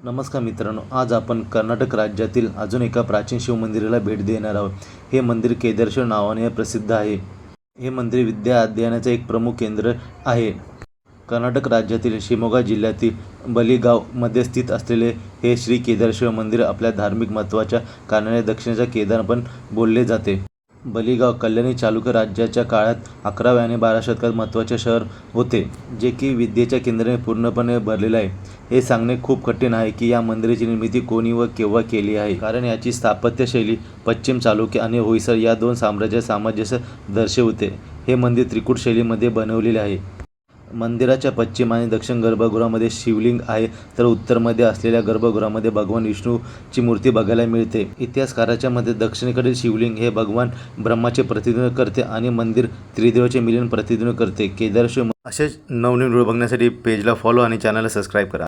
नमस्कार मित्रांनो, आज आपण कर्नाटक राज्यातील अजून एका प्राचीन शिवमंदिराला भेट देणार आहोत। हे मंदिर केदारेश्वर नावाने प्रसिद्ध आहे। हे मंदिर विद्या अध्ययनाचे एक प्रमुख केंद्र आहे। कर्नाटक राज्यातील शिमोगा जिल्ह्यातील बलिगाव मध्ये स्थित असलेले हे श्री केदारेश्वर मंदिर आपल्या धार्मिक महत्त्वाच्या कारणाने दक्षिणेचा केदार पण बोलले जाते। बलिगाव कल्याणी चालुक्य राज्याच्या काळात 11व्या आणि 12व्या शतकात महत्त्वाचे शहर होते, जे की विद्येच्या केंद्राने पूर्णपणे भरलेले आहे। हे सांगणे खूप कठीण आहे की या मंदिराची निर्मिती कोणी व केव्हा केली आहे, कारण याची स्थापत्यशैली पश्चिम चालुक्य आणि होयसळ या दोन साम्राज्याचे सामंजस्य दर्शवते। हे मंदिर त्रिकूट शैलीमध्ये बनवलेले आहे। मंदिराच्या पश्चिम आणि दक्षिण गर्भगृहामध्ये शिवलिंग आहे, तर उत्तरमध्ये असलेल्या गर्भगृहामध्ये भगवान विष्णूची मूर्ती बघायला मिळते। इतिहासकारांच्या मते दक्षिणेकडील शिवलिंग हे भगवान ब्रह्माचे प्रतिनिधित्व करते आणि मंदिर त्रिदेवाचे मिलन प्रतिनिधित्व करते। केदारेश्वर असेच नवनवीन व्हिडिओ बघण्यासाठी पेजला फॉलो आणि चॅनलला सबस्क्राईब करा।